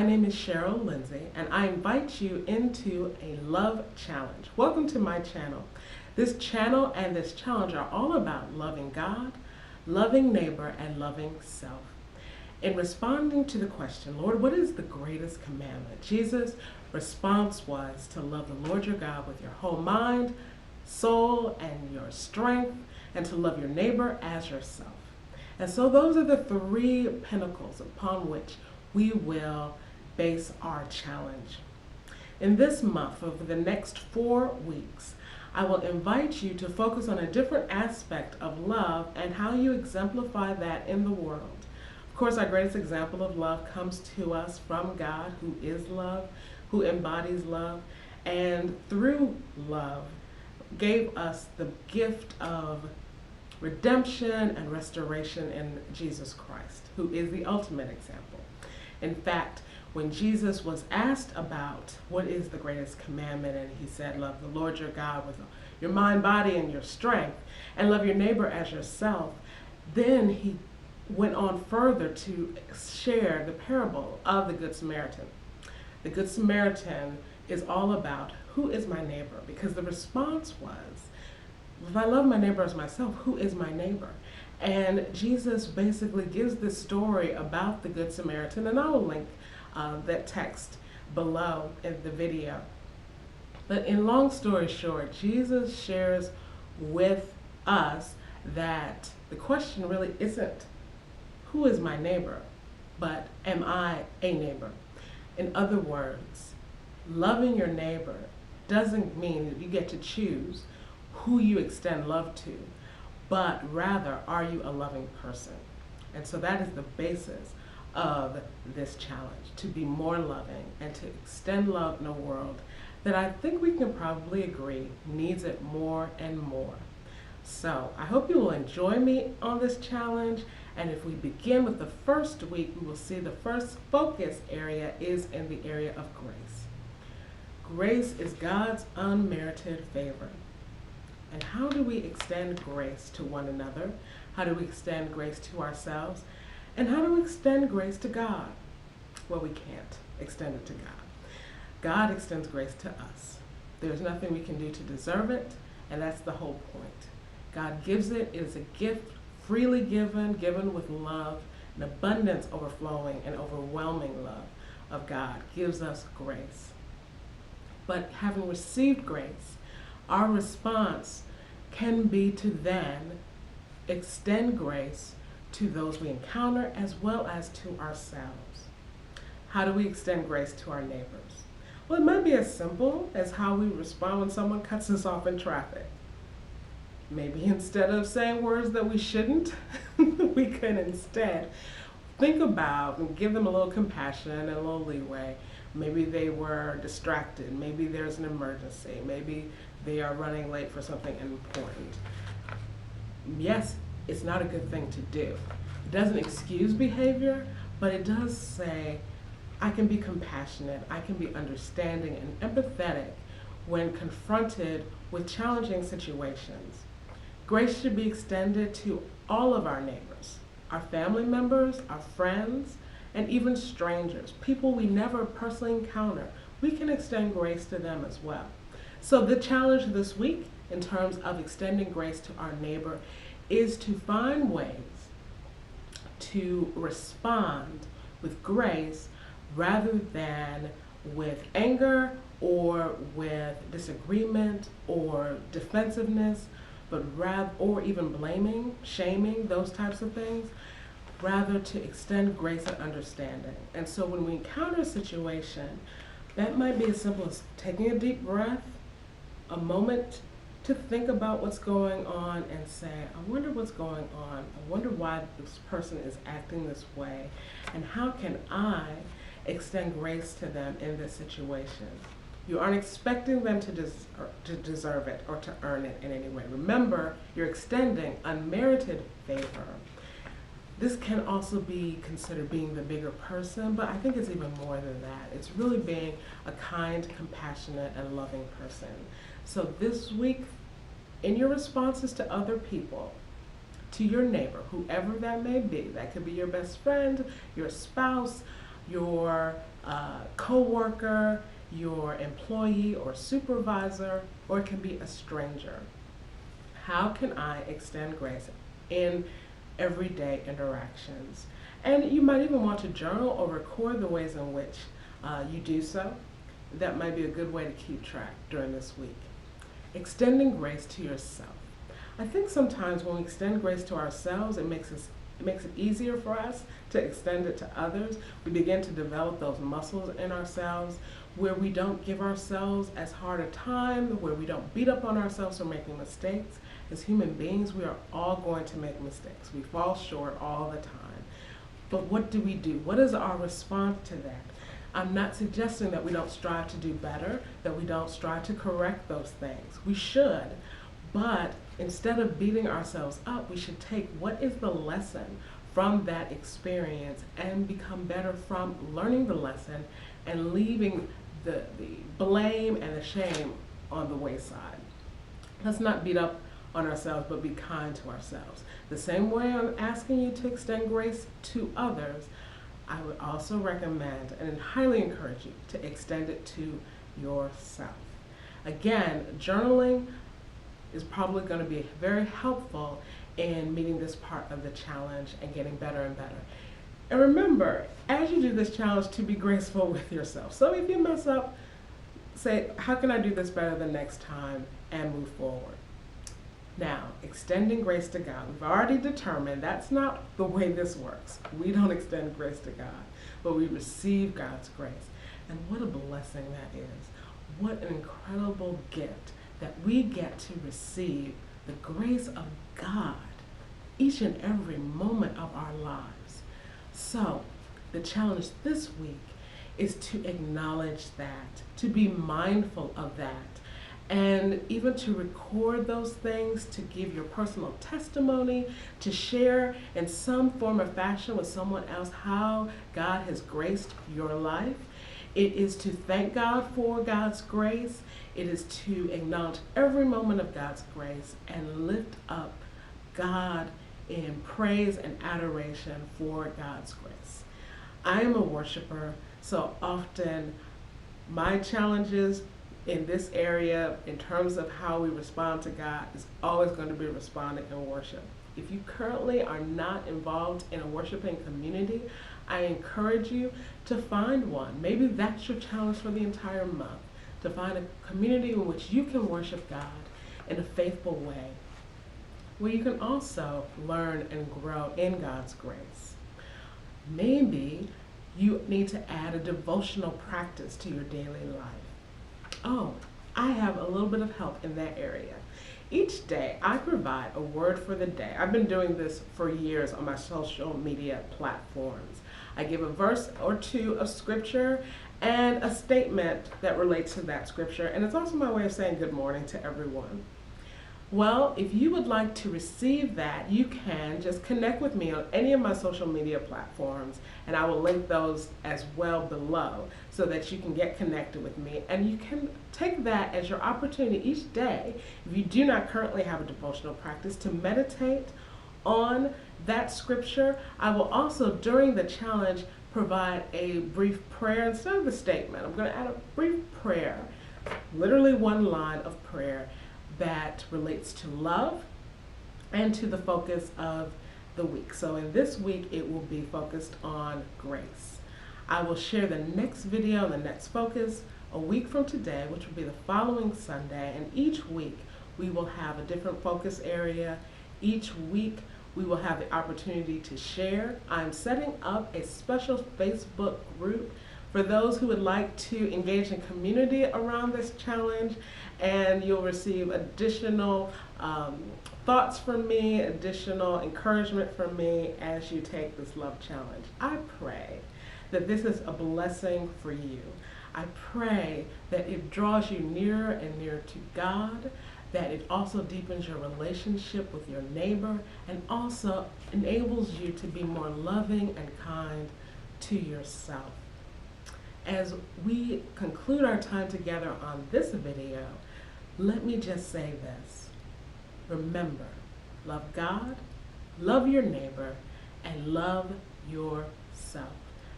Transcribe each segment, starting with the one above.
My name is Cheryl Lindsay, and I invite you into a love challenge. Welcome to my channel. This channel and this challenge are all about loving God, loving neighbor, and loving self. In responding to the question, Lord, what is the greatest commandment? Jesus' response was to love the Lord your God with your whole mind, soul, and your strength, and to love your neighbor as yourself. And so those are the three pinnacles upon which we will base our challenge. In this month, over the next 4 weeks, I will invite you to focus on a different aspect of love and how you exemplify that in the world. Of course, our greatest example of love comes to us from God, who is love, who embodies love, and through love gave us the gift of redemption and restoration in Jesus Christ, who is the ultimate example. In fact, when Jesus was asked about what is the greatest commandment, and he said, love the Lord your God with your mind, body, and your strength, and love your neighbor as yourself, then he went on further to share the parable of the Good Samaritan. The Good Samaritan is all about who is my neighbor, because the response was, if I love my neighbor as myself, who is my neighbor? And Jesus basically gives this story about the Good Samaritan, and I will link that text below in the video. But in long story short, Jesus shares with us that the question really isn't who is my neighbor, but am I a neighbor? In other words, loving your neighbor doesn't mean that you get to choose who you extend love to, but rather, are you a loving person? And so that is the basis of this challenge, to be more loving and to extend love in a world that I think we can probably agree needs it more and more. So I hope you will enjoy me on this challenge. And if we begin with the first week, we will see the first focus area is in the area of grace. Grace is God's unmerited favor. And how do we extend grace to one another? How do we extend grace to ourselves? And how do we extend grace to God? Well, we can't extend it to God. God extends grace to us. There's nothing we can do to deserve it, and that's the whole point. God gives it. It is a gift, freely given, given with love, an abundance, overflowing, and overwhelming love of God gives us grace. But having received grace, our response can be to then extend grace to those we encounter as well as to ourselves. How do we extend grace to our neighbors? Well, it might be as simple as how we respond when someone cuts us off in traffic. Maybe instead of saying words that we shouldn't, we can instead think about and give them a little compassion and a little leeway. Maybe they were distracted. Maybe there's an emergency. Maybe they are running late for something important. Yes, it's not a good thing to do. It doesn't excuse behavior, but it does say, I can be compassionate, I can be understanding and empathetic when confronted with challenging situations. Grace should be extended to all of our neighbors, our family members, our friends, and even strangers, people we never personally encounter. We can extend grace to them as well. So the challenge this week in terms of extending grace to our neighbor is to find ways to respond with grace rather than with anger or with disagreement or defensiveness, but rather, or even blaming, shaming, those types of things, rather to extend grace and understanding. And so when we encounter a situation, that might be as simple as taking a deep breath, a moment to think about what's going on and say, I wonder what's going on. I wonder why this person is acting this way, and how can I extend grace to them in this situation? You aren't expecting them to deserve it or to earn it in any way. Remember, you're extending unmerited favor. This can also be considered being the bigger person, but I think it's even more than that. It's really being a kind, compassionate, and loving person. So this week, in your responses to other people, to your neighbor, whoever that may be, that could be your best friend, your spouse, your co-worker, your employee or supervisor, or it can be a stranger. How can I extend grace in everyday interactions? And you might even want to journal or record the ways in which you do so. That might be a good way to keep track during this week. Extending grace to yourself. I think sometimes when we extend grace to ourselves, it makes it easier for us to extend it to others. We begin to develop those muscles in ourselves where we don't give ourselves as hard a time, where we don't beat up on ourselves for making mistakes. As human beings, we are all going to make mistakes. We fall short all the time. But what do we do? What is our response to that? I'm not suggesting that we don't strive to do better, that we don't strive to correct those things. We should, but instead of beating ourselves up, we should take what is the lesson from that experience and become better from learning the lesson and leaving the blame and the shame on the wayside. Let's not beat up on ourselves, but be kind to ourselves. The same way I'm asking you to extend grace to others, I would also recommend and highly encourage you to extend it to yourself. Again, journaling is probably going to be very helpful in meeting this part of the challenge and getting better and better. And remember, as you do this challenge, to be graceful with yourself. So if you mess up, say, how can I do this better the next time, and move forward. Now, extending grace to God. We've already determined that's not the way this works. We don't extend grace to God, but we receive God's grace. And what a blessing that is. What an incredible gift that we get to receive the grace of God each and every moment of our lives. So, the challenge this week is to acknowledge that, to be mindful of that, and even to record those things, to give your personal testimony, to share in some form or fashion with someone else how God has graced your life. It is to thank God for God's grace. It is to acknowledge every moment of God's grace and lift up God in praise and adoration for God's grace. I am a worshiper, so often my challenges in this area, in terms of how we respond to God, is always going to be responding in worship. If you currently are not involved in a worshiping community, I encourage you to find one. Maybe that's your challenge for the entire month, to find a community in which you can worship God in a faithful way, where you can also learn and grow in God's grace. Maybe you need to add a devotional practice to your daily life. Oh, I have a little bit of help in that area. Each day, I provide a word for the day. I've been doing this for years on my social media platforms. I give a verse or two of scripture and a statement that relates to that scripture, and it's also my way of saying good morning to everyone. Well, if you would like to receive that, you can just connect with me on any of my social media platforms, and I will link those as well below so that you can get connected with me. And you can take that as your opportunity each day, if you do not currently have a devotional practice, to meditate on that scripture. I will also, during the challenge, provide a brief prayer instead of the statement. I'm going to add a brief prayer, literally one line of prayer, that relates to love and to the focus of the week. So in this week, it will be focused on grace. I will share the next video, the next focus, a week from today, which will be the following Sunday. And each week, we will have a different focus area. Each week, we will have the opportunity to share. I'm setting up a special Facebook group for those who would like to engage in community around this challenge, and you'll receive additional thoughts from me, additional encouragement from me as you take this love challenge. I pray that this is a blessing for you. I pray that it draws you nearer and nearer to God, that it also deepens your relationship with your neighbor, and also enables you to be more loving and kind to yourself. As we conclude our time together on this video, let me just say this. Remember, love God, love your neighbor, and love yourself.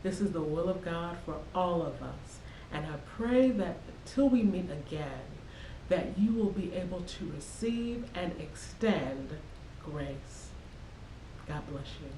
This is the will of God for all of us. And I pray that until we meet again, that you will be able to receive and extend grace. God bless you.